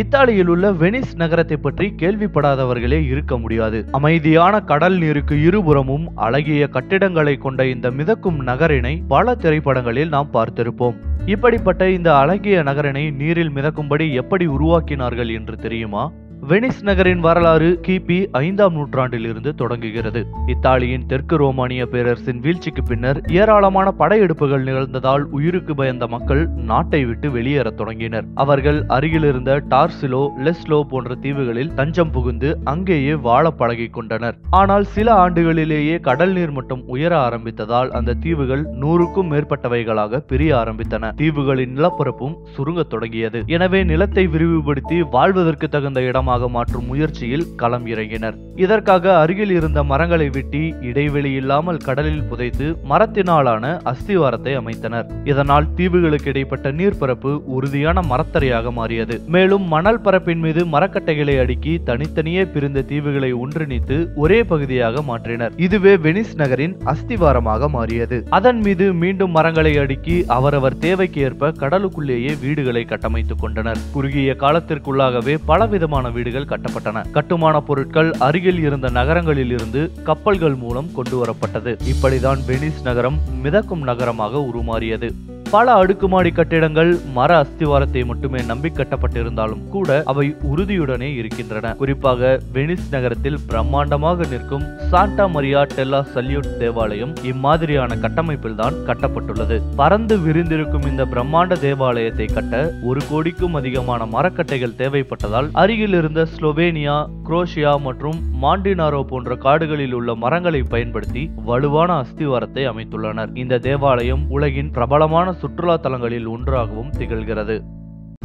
இத்தாலியில் உள்ள வெனிஸ் நகரத்தை பற்றி கேள்விப்படாதவர்களே இருக்க முடியாது. அமைதியான கடல் நீருக்கு இருபுறமும் அழகிய கட்டிடங்களை கொண்ட இந்த மிதக்கும் நகரினை பல திரைப்படங்களில் நாம் பார்த்திருப்போம். இப்படிப்பட்ட இந்த அழகிய நகரினை நீரில் மிதக்கும்படி எப்படி உருவாக்கினார்கள் என்று தெரியுமா? வெனிஸ் நகரின் வரலாறு கிபி 5ஆம் நூற்றாண்டில் இருந்து தொடங்குகிறது. இத்தாலியின் தெற்கு ரோமானிய பேரரசின் வீழ்ச்சிக்கு பின்னர் ஏராளமான படையெடுப்புகள் நிகழ்ந்ததால் உயிருக்கு பயந்த மக்கள் நாட்டை விட்டு வெளியேற தொடங்கினர். அவர்கள் அருகில் இருந்த டார்சிலோ, லெஸ்லோ போன்ற தீவுகளில் தஞ்சம் புகுந்து அங்கேயே வாழ பழகி கொண்டனர். ஆனால் சில ஆண்டுகளிலேயே கடல் நீர் மட்டம் உயர ஆரம்பித்ததால் அந்த தீவுகள் 100க்கும் மேற்பட்டவைகளாக பிரிய ஆரம்பித்தன. தீவுகளின் நிலப்பரப்பும் சுருங்க தொடங்கியது. எனவே நிலத்தை விரிவுபடுத்தி வாழ்வதற்கு தகுந்த இடமாக மாற்றும் முயற்சியில் களம் இறங்கினர். இதற்காக அருகில் இருந்த மரங்களை வெட்டி இடைவெளி இல்லாமல் கடலில் புதைத்து மரத்தினாலான அஸ்திவாரத்தை அமைத்தனர். இதனால் தீவுகளுக்கு இடைப்பட்ட நீர்ப்பரப்பு உறுதியான மரத்தரையாக மாறியது. மேலும் மணல் பரப்பின் மீது மரக்கட்டைகளை அடுக்கி தனித்தனியே பிரிந்த தீவுகளை ஒன்றிணைத்து ஒரே பகுதியாக மாற்றினர். இதுவே வெனிஸ் நகரின் அஸ்திவாரமாக மாறியது. அதன் மீது மீண்டும் மரங்களை அடுக்கி அவரவர் தேவைக்கு ஏற்ப கடலுக்குள்ளேயே வீடுகளை கட்டமைத்துக் கொண்டனர். குறுகிய காலத்திற்குள்ளாகவே பலவிதமான வீடுகள் கட்டப்பட்டன. கட்டுமான பொருட்கள் அருகில் இருந்த நகரங்களில் இருந்து கப்பல்கள் மூலம் கொண்டு வரப்பட்டது. இப்படிதான் வெனிஸ் நகரம் மிதக்கும் நகரமாக உருமாறியது. பல அடுக்குமாடி கட்டிடங்கள் மர அஸ்திவாரத்தை மட்டுமே நம்பி கட்டப்பட்டிருந்தாலும் கூட அவை உறுதியுடனே இருக்கின்றன. குறிப்பாக வெனிஸ் நகரத்தில் பிரம்மாண்டமாக நிற்கும் சாண்டா மரியா டெல்லா சல்யூட் தேவாலயம் இம்மாதிரியான கட்டமைப்பில் தான் கட்டப்பட்டுள்ளது. பறந்து விரிந்திருக்கும் இந்த பிரம்மாண்ட தேவாலயத்தை கட்ட 1 கோடிக்கும் அதிகமான மரக்கட்டைகள் தேவைப்பட்டதால் அருகில் இருந்த ஸ்லோவேனியா, குரோஷியா மற்றும் மாண்டினாரோ போன்ற காடுகளில் உள்ள மரங்களை பயன்படுத்தி வலுவான அஸ்திவாரத்தை அமைத்துள்ளனர். இந்த தேவாலயம் உலகின் பிரபலமான சுற்றுலா தலங்களில் ஒன்றாகவும் திகழ்கிறது.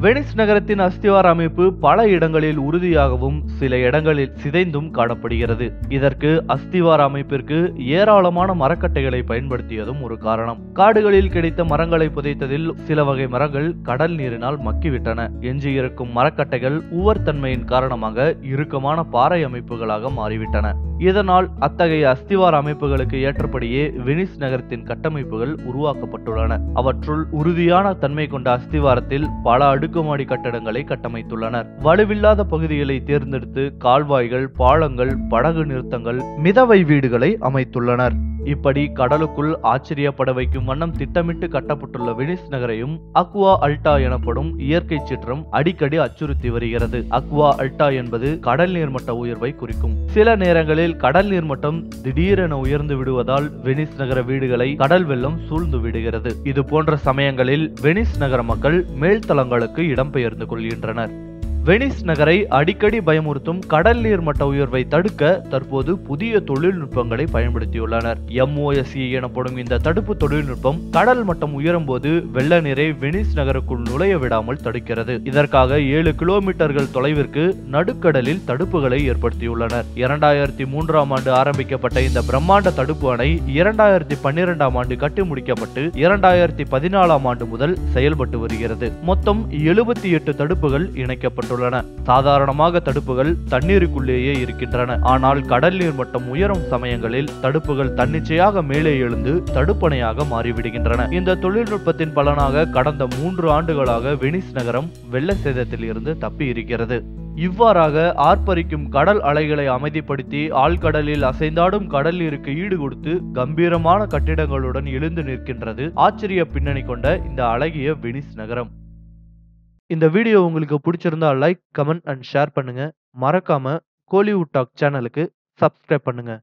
வெனிஸ் நகரத்தின் அஸ்திவார அமைப்பு பல இடங்களில் உறுதியாகவும் சில இடங்களில் சிதைந்தும் காணப்படுகிறது. இதற்கு அஸ்திவார அமைப்பிற்கு ஏராளமான மரக்கட்டைகளை பயன்படுத்தியதும் ஒரு காரணம். காடுகளில் கிடைத்த மரங்களை புதைத்ததில் சில வகை மரங்கள் கடல் நீரினால் மக்கிவிட்டன. எஞ்சியிருக்கும் மரக்கட்டைகள் உவர்த்தன்மையின் காரணமாக இறுக்கமான பாறை அமைப்புகளாக மாறிவிட்டன. இதனால் அத்தகைய அஸ்திவார அமைப்புகளுக்கு ஏற்றபடியே வெனிஸ் நகரத்தின் கட்டமைப்புகள் உருவாக்கப்பட்டுள்ளன. அவற்றுள் உறுதியான தன்மை கொண்ட அஸ்திவாரத்தில் பல அடுக்குமாடி கட்டடங்களை கட்டமைத்துள்ளனர். வலுவில்லாத பகுதிகளை தேர்ந்தெடுத்து கால்வாய்கள், பாலங்கள், படகு நிறுத்தங்கள், மிதவை வீடுகளை அமைத்துள்ளனர். இப்படி கடலுக்குள் ஆச்சரியப்பட வைக்கும் வண்ணம் திட்டமிட்டு கட்டப்பட்டுள்ள வெனிஸ் நகரையும் அக்வா அல்டா எனப்படும் இயற்கை சீற்றம் அடிக்கடி அச்சுறுத்தி வருகிறது. அக்வா அல்டா என்பது கடல் நீர்மட்ட உயர்வை குறிக்கும். சில நேரங்களில் கடல் நீர்மட்டம் திடீரென உயர்ந்து விடுவதால் வெனிஸ் நகர வீடுகளை கடல் வெள்ளம் சூழ்ந்து விடுகிறது. இது போன்ற சமயங்களில் வெனிஸ் நகர மக்கள் மேல்தளங்களுக்கு இடம்பெயர்ந்து கொள்கின்றனர். வெனிஸ் நகரை அடிக்கடி பயமுறுத்தும் கடல் நீர் மட்ட உயர்வை தடுக்க தற்போது புதிய தொழில்நுட்பங்களை பயன்படுத்தியுள்ளனர். MOSE எனப்படும் இந்த தடுப்பு தொழில்நுட்பம் கடல் மட்டம் உயரும் போது வெள்ள நீரை வெனிஸ் நகருக்குள் நுழைய விடாமல் தடுக்கிறது. இதற்காக 7 கிலோமீட்டர்கள் தொலைவிற்கு நடுக்கடலில் தடுப்புகளை ஏற்படுத்தியுள்ளனர். 2003ஆம் ஆண்டு ஆரம்பிக்கப்பட்ட இந்த பிரம்மாண்ட தடுப்பு அணை 2012ஆம் ஆண்டு கட்டி முடிக்கப்பட்டு 2014ஆம் ஆண்டு முதல் செயல்பட்டு வருகிறது. மொத்தம் 78 தடுப்புகள் இணைக்கப்பட்டு சாதாரணமாக தடுப்புகள் தண்ணீருக்குள்ளேயே இருக்கின்றன. ஆனால் கடல் நீர் மட்டம் உயரும் சமயங்களில் தடுப்புகள் தன்னிச்சையாக மேலே எழுந்து தடுப்பணையாக மாறிவிடுகின்றன. இந்த தொழில்நுட்பத்தின் பலனாக கடந்த 3 ஆண்டுகளாக வெனிஸ் நகரம் வெள்ள சேதத்தில் இருந்து தப்பி இருக்கிறது. இவ்வாறாக ஆர்ப்பரிக்கும் கடல் அலைகளை அமைதிப்படுத்தி ஆழ்கடலில் அசைந்தாடும் கடல் நீருக்கு ஈடு கொடுத்து கம்பீரமான கட்டிடங்களுடன் எழுந்து நிற்கின்றது ஆச்சரிய பின்னணி கொண்ட இந்த அழகிய வெனிஸ் நகரம். இந்த வீடியோ உங்களுக்கு பிடிச்சிருந்தா லைக், கமெண்ட் அண்ட் ஷேர் பண்ணுங்க. மறக்காம கோலிவுட் டாக் சேனலுக்கு சப்ஸ்கிரைப் பண்ணுங்க.